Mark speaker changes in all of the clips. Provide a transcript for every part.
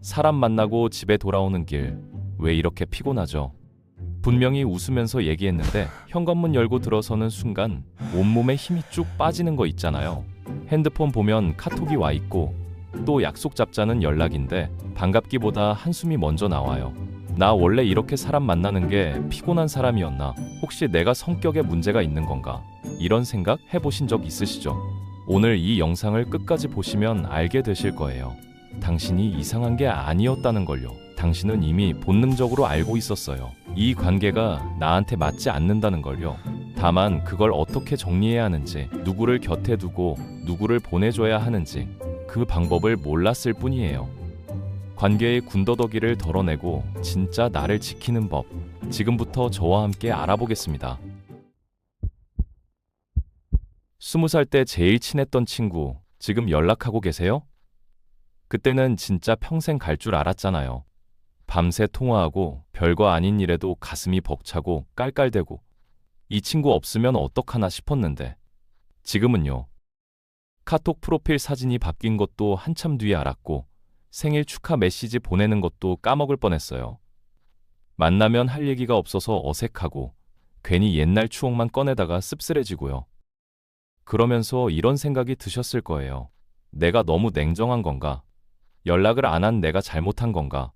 Speaker 1: 사람 만나고 집에 돌아오는 길, 왜 이렇게 피곤하죠? 분명히 웃으면서 얘기했는데 현관문 열고 들어서는 순간 온몸에 힘이 쭉 빠지는 거 있잖아요. 핸드폰 보면 카톡이 와 있고 또 약속 잡자는 연락인데 반갑기보다 한숨이 먼저 나와요. 나 원래 이렇게 사람 만나는 게 피곤한 사람이었나? 혹시 내가 성격에 문제가 있는 건가? 이런 생각 해보신 적 있으시죠? 오늘 이 영상을 끝까지 보시면 알게 되실 거예요. 당신이 이상한 게 아니었다는 걸요. 당신은 이미 본능적으로 알고 있었어요. 이 관계가 나한테 맞지 않는다는 걸요. 다만 그걸 어떻게 정리해야 하는지, 누구를 곁에 두고 누구를 보내줘야 하는지 그 방법을 몰랐을 뿐이에요. 관계의 군더더기를 덜어내고 진짜 나를 지키는 법, 지금부터 저와 함께 알아보겠습니다. 20살 때 제일 친했던 친구, 지금 연락하고 계세요? 그때는 진짜 평생 갈 줄 알았잖아요. 밤새 통화하고 별거 아닌 일에도 가슴이 벅차고 깔깔대고 이 친구 없으면 어떡하나 싶었는데 지금은요. 카톡 프로필 사진이 바뀐 것도 한참 뒤에 알았고 생일 축하 메시지 보내는 것도 까먹을 뻔했어요. 만나면 할 얘기가 없어서 어색하고 괜히 옛날 추억만 꺼내다가 씁쓸해지고요. 그러면서 이런 생각이 드셨을 거예요. 내가 너무 냉정한 건가? 연락을 안 한 내가 잘못한 건가?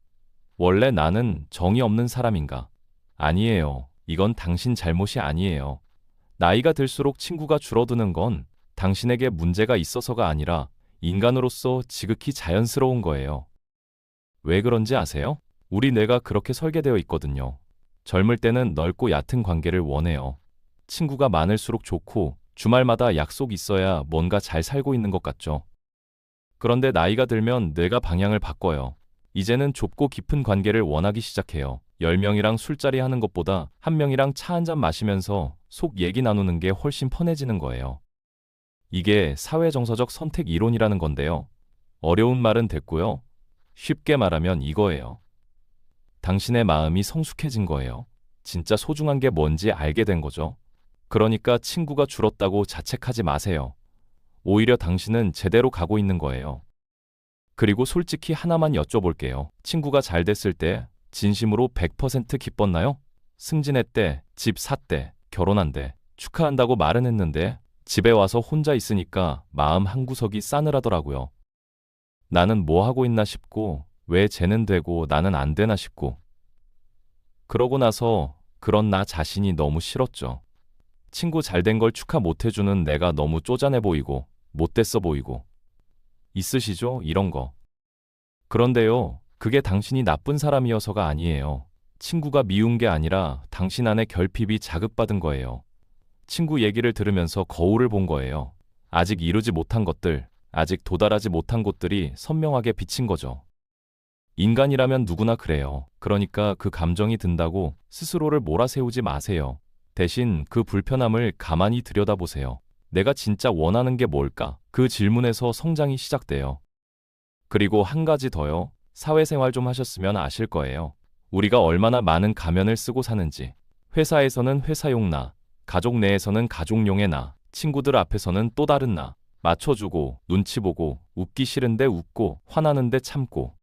Speaker 1: 원래 나는 정이 없는 사람인가? 아니에요. 이건 당신 잘못이 아니에요. 나이가 들수록 친구가 줄어드는 건 당신에게 문제가 있어서가 아니라 인간으로서 지극히 자연스러운 거예요. 왜 그런지 아세요? 우리 뇌가 그렇게 설계되어 있거든요. 젊을 때는 넓고 얕은 관계를 원해요. 친구가 많을수록 좋고 주말마다 약속 있어야 뭔가 잘 살고 있는 것 같죠. 그런데 나이가 들면 뇌가 방향을 바꿔요. 이제는 좁고 깊은 관계를 원하기 시작해요. 10명이랑 술자리 하는 것보다 1명이랑 차 한잔 마시면서 속 얘기 나누는 게 훨씬 편해지는 거예요. 이게 사회정서적 선택 이론이라는 건데요. 어려운 말은 됐고요. 쉽게 말하면 이거예요. 당신의 마음이 성숙해진 거예요. 진짜 소중한 게 뭔지 알게 된 거죠. 그러니까 친구가 줄었다고 자책하지 마세요. 오히려 당신은 제대로 가고 있는 거예요. 그리고 솔직히 하나만 여쭤볼게요. 친구가 잘 됐을 때 진심으로 100% 기뻤나요? 승진했대, 집 샀대, 결혼한대, 축하한다고 말은 했는데 집에 와서 혼자 있으니까 마음 한구석이 싸늘하더라고요. 나는 뭐 하고 있나 싶고 왜 쟤는 되고 나는 안 되나 싶고 그러고 나서 그런 나 자신이 너무 싫었죠. 친구 잘 된 걸 축하 못 해주는 내가 너무 쪼잔해 보이고 못됐어 보이고 있으시죠? 이런 거. 그런데요, 그게 당신이 나쁜 사람이어서가 아니에요. 친구가 미운 게 아니라 당신 안에 결핍이 자극받은 거예요. 친구 얘기를 들으면서 거울을 본 거예요. 아직 이루지 못한 것들, 아직 도달하지 못한 곳들이 선명하게 비친 거죠. 인간이라면 누구나 그래요. 그러니까 그 감정이 든다고 스스로를 몰아세우지 마세요. 대신 그 불편함을 가만히 들여다보세요. 내가 진짜 원하는 게 뭘까? 그 질문에서 성장이 시작돼요. 그리고 한 가지 더요. 사회생활 좀 하셨으면 아실 거예요. 우리가 얼마나 많은 가면을 쓰고 사는지. 회사에서는 회사용 나, 가족 내에서는 가족용의 나, 친구들 앞에서는 또 다른 나. 맞춰주고, 눈치 보고, 웃기 싫은데 웃고, 화나는데 참고.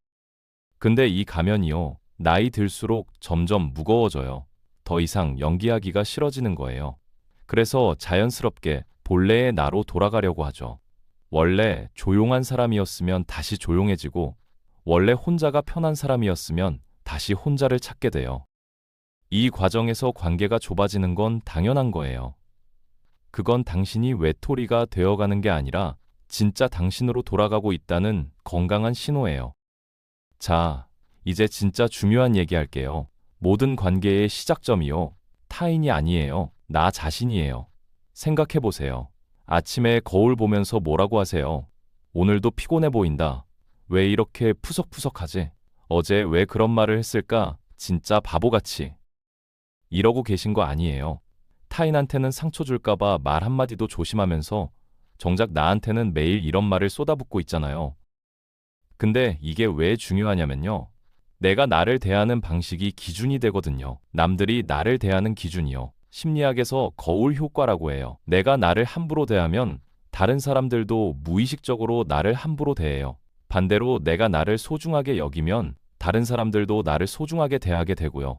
Speaker 1: 근데 이 가면이요. 나이 들수록 점점 무거워져요. 더 이상 연기하기가 싫어지는 거예요. 그래서 자연스럽게 본래의 나로 돌아가려고 하죠. 원래 조용한 사람이었으면 다시 조용해지고 원래 혼자가 편한 사람이었으면 다시 혼자를 찾게 돼요. 이 과정에서 관계가 좁아지는 건 당연한 거예요. 그건 당신이 외톨이가 되어가는 게 아니라 진짜 당신으로 돌아가고 있다는 건강한 신호예요. 자, 이제 진짜 중요한 얘기 할게요. 모든 관계의 시작점이요. 타인이 아니에요. 나 자신이에요. 생각해보세요. 아침에 거울 보면서 뭐라고 하세요? 오늘도 피곤해 보인다. 왜 이렇게 푸석푸석하지? 어제 왜 그런 말을 했을까? 진짜 바보같이. 이러고 계신 거 아니에요. 타인한테는 상처 줄까봐 말 한마디도 조심하면서 정작 나한테는 매일 이런 말을 쏟아붓고 있잖아요. 근데 이게 왜 중요하냐면요. 내가 나를 대하는 방식이 기준이 되거든요. 남들이 나를 대하는 기준이요. 심리학에서 거울 효과라고 해요. 내가 나를 함부로 대하면 다른 사람들도 무의식적으로 나를 함부로 대해요. 반대로 내가 나를 소중하게 여기면 다른 사람들도 나를 소중하게 대하게 되고요.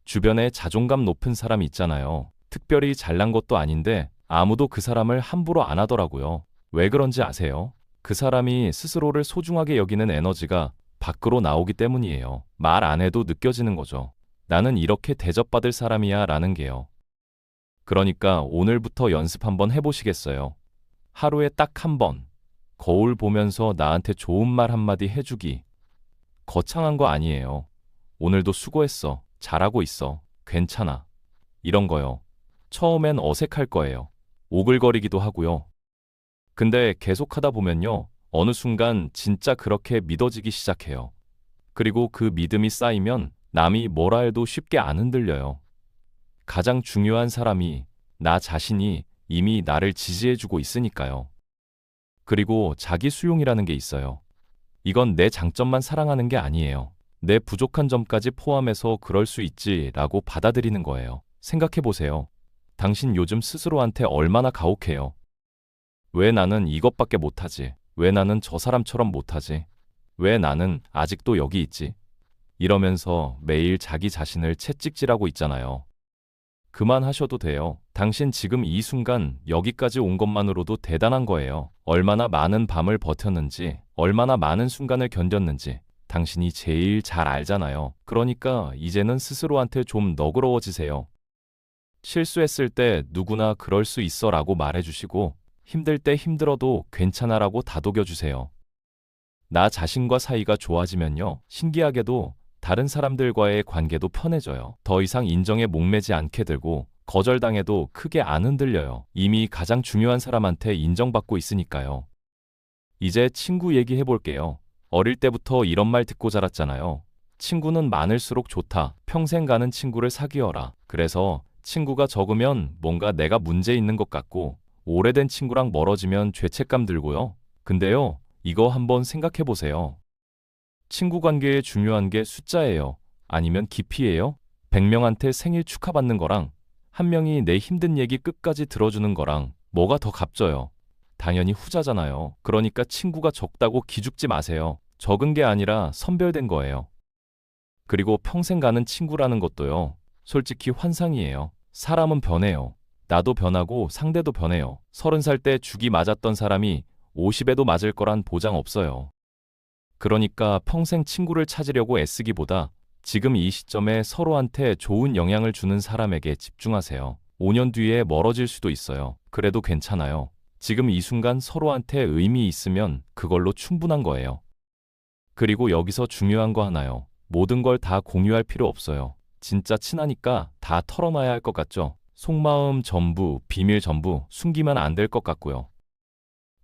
Speaker 1: 주변에 자존감 높은 사람 있잖아요. 특별히 잘난 것도 아닌데 아무도 그 사람을 함부로 안 하더라고요. 왜 그런지 아세요? 그 사람이 스스로를 소중하게 여기는 에너지가 밖으로 나오기 때문이에요. 말 안 해도 느껴지는 거죠. 나는 이렇게 대접받을 사람이야 라는 게요. 그러니까 오늘부터 연습 한번 해보시겠어요? 하루에 딱 한 번, 거울 보면서 나한테 좋은 말 한마디 해주기. 거창한 거 아니에요. 오늘도 수고했어. 잘하고 있어. 괜찮아. 이런 거요. 처음엔 어색할 거예요. 오글거리기도 하고요. 근데 계속하다 보면요. 어느 순간 진짜 그렇게 믿어지기 시작해요. 그리고 그 믿음이 쌓이면 남이 뭐라 해도 쉽게 안 흔들려요. 가장 중요한 사람이 나 자신이 이미 나를 지지해주고 있으니까요. 그리고 자기 수용이라는 게 있어요. 이건 내 장점만 사랑하는 게 아니에요. 내 부족한 점까지 포함해서 그럴 수 있지라고 받아들이는 거예요. 생각해 보세요. 당신 요즘 스스로한테 얼마나 가혹해요. 왜 나는 이것밖에 못하지? 왜 나는 저 사람처럼 못하지? 왜 나는 아직도 여기 있지? 이러면서 매일 자기 자신을 채찍질하고 있잖아요. 그만하셔도 돼요. 당신 지금 이 순간 여기까지 온 것만으로도 대단한 거예요. 얼마나 많은 밤을 버텼는지, 얼마나 많은 순간을 견뎠는지 당신이 제일 잘 알잖아요. 그러니까 이제는 스스로한테 좀 너그러워지세요. 실수했을 때 누구나 그럴 수 있어 라고 말해주시고 힘들 때 힘들어도 괜찮아 라고 다독여주세요. 나 자신과 사이가 좋아지면요. 신기하게도 다른 사람들과의 관계도 편해져요. 더 이상 인정에 목매지 않게 되고 거절당해도 크게 안 흔들려요. 이미 가장 중요한 사람한테 인정받고 있으니까요. 이제 친구 얘기해 볼게요. 어릴 때부터 이런 말 듣고 자랐잖아요. 친구는 많을수록 좋다. 평생 가는 친구를 사귀어라. 그래서 친구가 적으면 뭔가 내가 문제 있는 것 같고 오래된 친구랑 멀어지면 죄책감 들고요. 근데요, 이거 한번 생각해 보세요. 친구 관계에 중요한 게 숫자예요? 아니면 깊이예요? 100명한테 생일 축하받는 거랑 한 명이 내 힘든 얘기 끝까지 들어주는 거랑 뭐가 더 값져요? 당연히 후자잖아요. 그러니까 친구가 적다고 기죽지 마세요. 적은 게 아니라 선별된 거예요. 그리고 평생 가는 친구라는 것도요. 솔직히 환상이에요. 사람은 변해요. 나도 변하고 상대도 변해요. 30살 때 죽이 맞았던 사람이 50에도 맞을 거란 보장 없어요. 그러니까 평생 친구를 찾으려고 애쓰기보다 지금 이 시점에 서로한테 좋은 영향을 주는 사람에게 집중하세요. 5년 뒤에 멀어질 수도 있어요. 그래도 괜찮아요. 지금 이 순간 서로한테 의미 있으면 그걸로 충분한 거예요. 그리고 여기서 중요한 거 하나요. 모든 걸 다 공유할 필요 없어요. 진짜 친하니까 다 털어놔야 할 것 같죠? 속마음 전부, 비밀 전부 숨기면 안 될 것 같고요.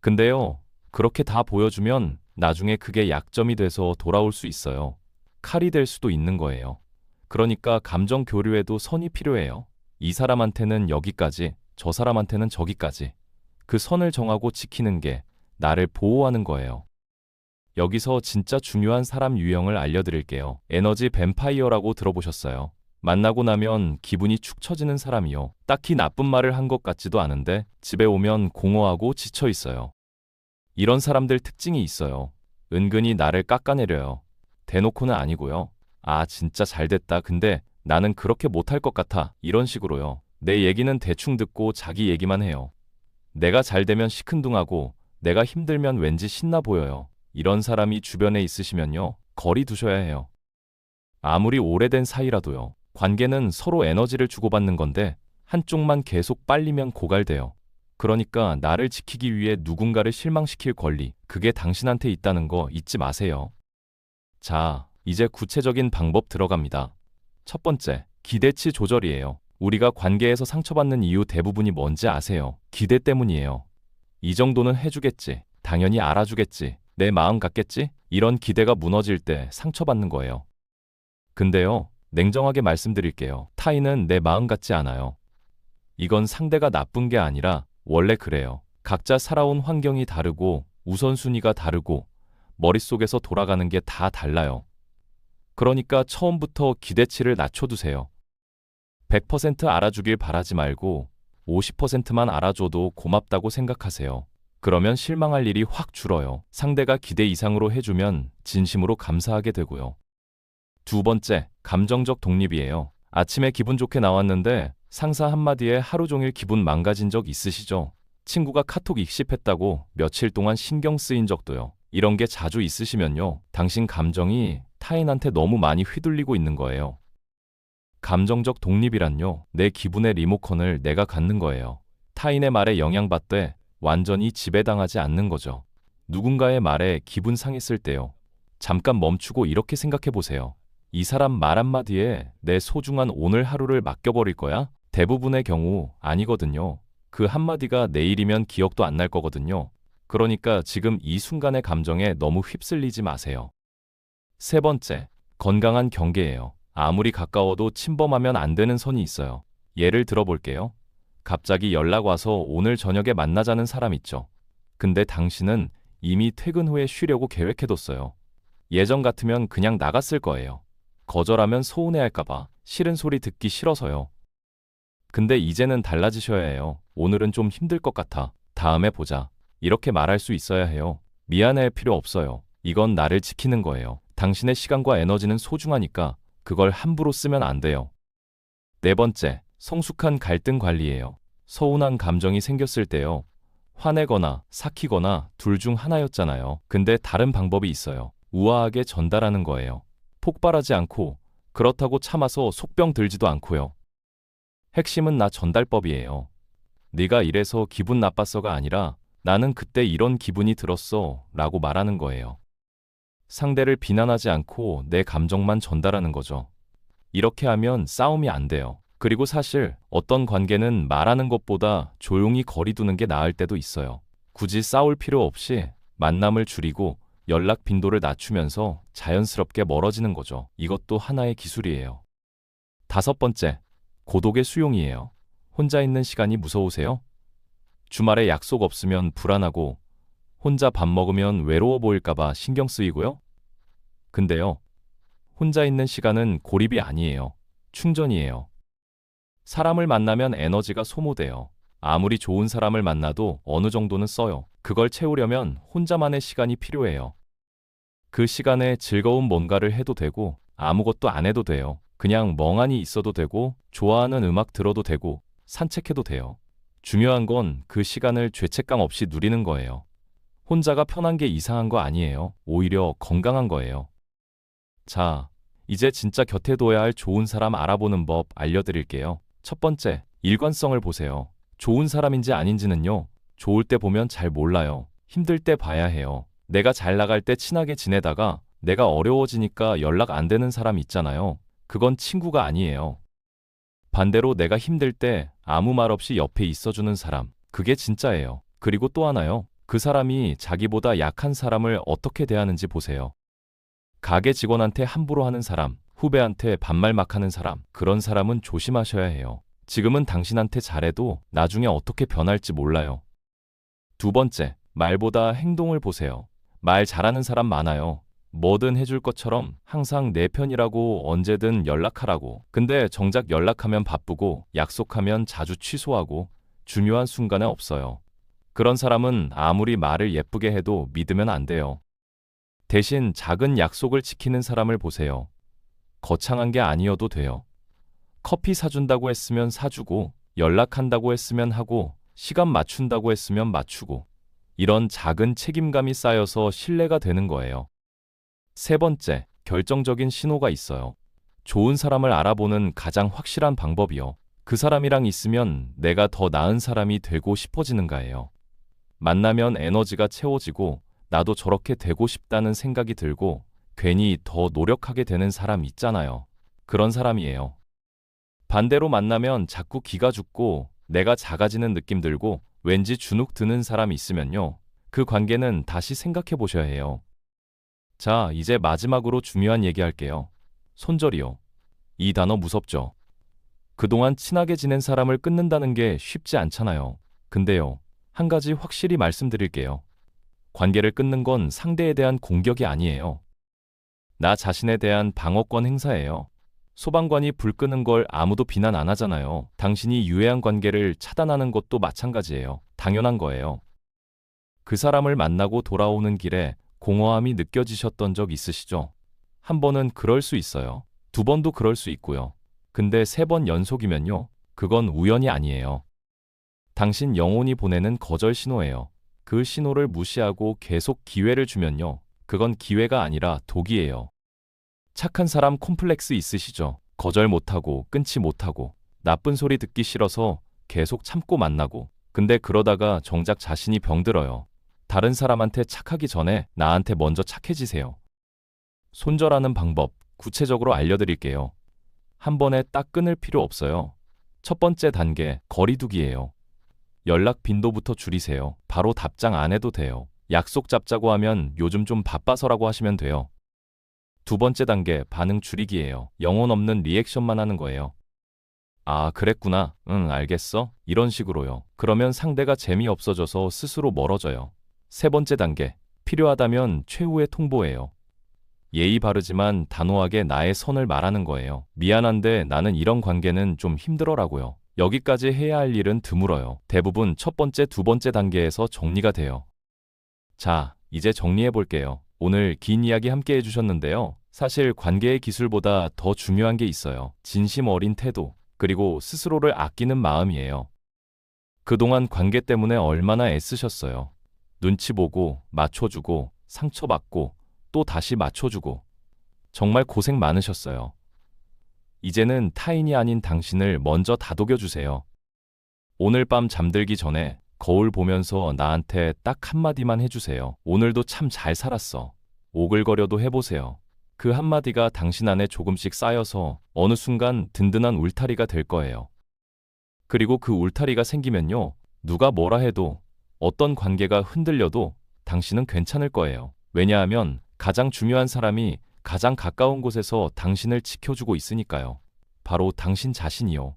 Speaker 1: 근데요, 그렇게 다 보여주면 나중에 그게 약점이 돼서 돌아올 수 있어요. 칼이 될 수도 있는 거예요. 그러니까 감정 교류에도 선이 필요해요. 이 사람한테는 여기까지, 저 사람한테는 저기까지. 그 선을 정하고 지키는 게 나를 보호하는 거예요. 여기서 진짜 중요한 사람 유형을 알려드릴게요. 에너지 뱀파이어라고 들어보셨어요? 만나고 나면 기분이 축 처지는 사람이요. 딱히 나쁜 말을 한 것 같지도 않은데 집에 오면 공허하고 지쳐 있어요. 이런 사람들 특징이 있어요. 은근히 나를 깎아내려요. 대놓고는 아니고요. 아, 진짜 잘됐다. 근데 나는 그렇게 못할 것 같아. 이런 식으로요. 내 얘기는 대충 듣고 자기 얘기만 해요. 내가 잘 되면 시큰둥하고 내가 힘들면 왠지 신나 보여요. 이런 사람이 주변에 있으시면요. 거리 두셔야 해요. 아무리 오래된 사이라도요. 관계는 서로 에너지를 주고받는 건데 한쪽만 계속 빨리면 고갈돼요. 그러니까 나를 지키기 위해 누군가를 실망시킬 권리, 그게 당신한테 있다는 거 잊지 마세요. 자, 이제 구체적인 방법 들어갑니다. 첫 번째, 기대치 조절이에요. 우리가 관계에서 상처받는 이유 대부분이 뭔지 아세요? 기대 때문이에요. 이 정도는 해주겠지. 당연히 알아주겠지. 내 마음 같겠지? 이런 기대가 무너질 때 상처받는 거예요. 근데요, 냉정하게 말씀드릴게요. 타인은 내 마음 같지 않아요. 이건 상대가 나쁜 게 아니라 원래 그래요. 각자 살아온 환경이 다르고 우선순위가 다르고 머릿속에서 돌아가는 게 다 달라요. 그러니까 처음부터 기대치를 낮춰두세요. 100% 알아주길 바라지 말고 50%만 알아줘도 고맙다고 생각하세요. 그러면 실망할 일이 확 줄어요. 상대가 기대 이상으로 해주면 진심으로 감사하게 되고요. 두 번째, 감정적 독립이에요. 아침에 기분 좋게 나왔는데 상사 한마디에 하루 종일 기분 망가진 적 있으시죠? 친구가 카톡 익십했다고 며칠 동안 신경 쓰인 적도요. 이런 게 자주 있으시면요, 당신 감정이 타인한테 너무 많이 휘둘리고 있는 거예요. 감정적 독립이란요, 내 기분의 리모컨을 내가 갖는 거예요. 타인의 말에 영향받되 완전히 지배당하지 않는 거죠. 누군가의 말에 기분 상했을 때요, 잠깐 멈추고 이렇게 생각해 보세요. 이 사람 말 한마디에 내 소중한 오늘 하루를 맡겨버릴 거야? 대부분의 경우 아니거든요. 그 한마디가 내일이면 기억도 안 날 거거든요. 그러니까 지금 이 순간의 감정에 너무 휩쓸리지 마세요. 세 번째, 건강한 경계예요. 아무리 가까워도 침범하면 안 되는 선이 있어요. 예를 들어 볼게요. 갑자기 연락 와서 오늘 저녁에 만나자는 사람 있죠. 근데 당신은 이미 퇴근 후에 쉬려고 계획해뒀어요. 예전 같으면 그냥 나갔을 거예요. 거절하면 서운해할까봐, 싫은 소리 듣기 싫어서요. 근데 이제는 달라지셔야 해요. 오늘은 좀 힘들 것 같아. 다음에 보자. 이렇게 말할 수 있어야 해요. 미안해할 필요 없어요. 이건 나를 지키는 거예요. 당신의 시간과 에너지는 소중하니까 그걸 함부로 쓰면 안 돼요. 네 번째, 성숙한 갈등 관리예요. 서운한 감정이 생겼을 때요, 화내거나 삭히거나 둘 중 하나였잖아요. 근데 다른 방법이 있어요. 우아하게 전달하는 거예요. 폭발하지 않고, 그렇다고 참아서 속병 들지도 않고요. 핵심은 나 전달법이에요. 네가 이래서 기분 나빴어가 아니라 나는 그때 이런 기분이 들었어 라고 말하는 거예요. 상대를 비난하지 않고 내 감정만 전달하는 거죠. 이렇게 하면 싸움이 안 돼요. 그리고 사실 어떤 관계는 말하는 것보다 조용히 거리 두는 게 나을 때도 있어요. 굳이 싸울 필요 없이 만남을 줄이고 연락 빈도를 낮추면서 자연스럽게 멀어지는 거죠. 이것도 하나의 기술이에요. 다섯 번째, 고독의 수용이에요. 혼자 있는 시간이 무서우세요? 주말에 약속 없으면 불안하고 혼자 밥 먹으면 외로워 보일까봐 신경 쓰이고요? 근데요, 혼자 있는 시간은 고립이 아니에요. 충전이에요. 사람을 만나면 에너지가 소모돼요. 아무리 좋은 사람을 만나도 어느 정도는 써요. 그걸 채우려면 혼자만의 시간이 필요해요. 그 시간에 즐거운 뭔가를 해도 되고 아무것도 안 해도 돼요. 그냥 멍하니 있어도 되고 좋아하는 음악 들어도 되고 산책해도 돼요. 중요한 건 그 시간을 죄책감 없이 누리는 거예요. 혼자가 편한 게 이상한 거 아니에요. 오히려 건강한 거예요. 자, 이제 진짜 곁에 둬야 할 좋은 사람 알아보는 법 알려드릴게요. 첫 번째, 일관성을 보세요. 좋은 사람인지 아닌지는요, 좋을 때 보면 잘 몰라요. 힘들 때 봐야 해요. 내가 잘 나갈 때 친하게 지내다가 내가 어려워지니까 연락 안 되는 사람 있잖아요. 그건 친구가 아니에요. 반대로 내가 힘들 때 아무 말 없이 옆에 있어주는 사람, 그게 진짜예요. 그리고 또 하나요. 그 사람이 자기보다 약한 사람을 어떻게 대하는지 보세요. 가게 직원한테 함부로 하는 사람, 후배한테 반말 막 하는 사람, 그런 사람은 조심하셔야 해요. 지금은 당신한테 잘해도 나중에 어떻게 변할지 몰라요. 두 번째, 말보다 행동을 보세요. 말 잘하는 사람 많아요. 뭐든 해줄 것처럼 항상 내 편이라고 언제든 연락하라고. 근데 정작 연락하면 바쁘고 약속하면 자주 취소하고 중요한 순간에 없어요. 그런 사람은 아무리 말을 예쁘게 해도 믿으면 안 돼요. 대신 작은 약속을 지키는 사람을 보세요. 거창한 게 아니어도 돼요. 커피 사준다고 했으면 사주고, 연락한다고 했으면 하고, 시간 맞춘다고 했으면 맞추고, 이런 작은 책임감이 쌓여서 신뢰가 되는 거예요. 세 번째, 결정적인 신호가 있어요. 좋은 사람을 알아보는 가장 확실한 방법이요. 그 사람이랑 있으면 내가 더 나은 사람이 되고 싶어지는가예요. 만나면 에너지가 채워지고 나도 저렇게 되고 싶다는 생각이 들고 괜히 더 노력하게 되는 사람 있잖아요. 그런 사람이에요. 반대로 만나면 자꾸 기가 죽고 내가 작아지는 느낌 들고 왠지 주눅 드는 사람 있으면요, 그 관계는 다시 생각해 보셔야 해요. 자, 이제 마지막으로 중요한 얘기 할게요. 손절이요. 이 단어 무섭죠? 그동안 친하게 지낸 사람을 끊는다는 게 쉽지 않잖아요. 근데요, 한 가지 확실히 말씀드릴게요. 관계를 끊는 건 상대에 대한 공격이 아니에요. 나 자신에 대한 방어권 행사예요. 소방관이 불 끄는 걸 아무도 비난 안 하잖아요. 당신이 유해한 관계를 차단하는 것도 마찬가지예요. 당연한 거예요. 그 사람을 만나고 돌아오는 길에 공허함이 느껴지셨던 적 있으시죠? 한 번은 그럴 수 있어요. 두 번도 그럴 수 있고요. 근데 세 번 연속이면요. 그건 우연이 아니에요. 당신 영혼이 보내는 거절 신호예요. 그 신호를 무시하고 계속 기회를 주면요. 그건 기회가 아니라 독이에요. 착한 사람 콤플렉스 있으시죠? 거절 못하고 끊지 못하고 나쁜 소리 듣기 싫어서 계속 참고 만나고 근데 그러다가 정작 자신이 병들어요. 다른 사람한테 착하기 전에 나한테 먼저 착해지세요. 손절하는 방법 구체적으로 알려드릴게요. 한 번에 딱 끊을 필요 없어요. 첫 번째 단계, 거리두기예요. 연락 빈도부터 줄이세요. 바로 답장 안 해도 돼요. 약속 잡자고 하면 요즘 좀 바빠서라고 하시면 돼요. 두 번째 단계, 반응 줄이기예요. 영혼 없는 리액션만 하는 거예요. 아, 그랬구나. 응, 알겠어. 이런 식으로요. 그러면 상대가 재미없어져서 스스로 멀어져요. 세 번째 단계, 필요하다면 최후의 통보예요. 예의 바르지만 단호하게 나의 선을 말하는 거예요. 미안한데 나는 이런 관계는 좀 힘들어라고요. 여기까지 해야 할 일은 드물어요. 대부분 첫 번째, 두 번째 단계에서 정리가 돼요. 자, 이제 정리해 볼게요. 오늘 긴 이야기 함께 해주셨는데요. 사실 관계의 기술보다 더 중요한 게 있어요. 진심 어린 태도, 그리고 스스로를 아끼는 마음이에요. 그동안 관계 때문에 얼마나 애쓰셨어요. 눈치 보고, 맞춰주고, 상처받고, 또 다시 맞춰주고. 정말 고생 많으셨어요. 이제는 타인이 아닌 당신을 먼저 다독여주세요. 오늘 밤 잠들기 전에 거울 보면서 나한테 딱 한마디만 해주세요. 오늘도 참 잘 살았어. 오글거려도 해보세요. 그 한마디가 당신 안에 조금씩 쌓여서 어느 순간 든든한 울타리가 될 거예요. 그리고 그 울타리가 생기면요. 누가 뭐라 해도 어떤 관계가 흔들려도 당신은 괜찮을 거예요. 왜냐하면 가장 중요한 사람이 가장 가까운 곳에서 당신을 지켜주고 있으니까요. 바로 당신 자신이요.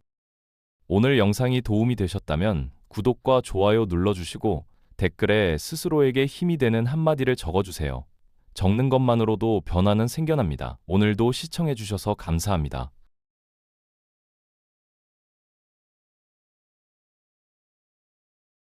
Speaker 1: 오늘 영상이 도움이 되셨다면 구독과 좋아요 눌러주시고 댓글에 스스로에게 힘이 되는 한마디를 적어주세요. 적는 것만으로도 변화는 생겨납니다. 오늘도 시청해주셔서 감사합니다.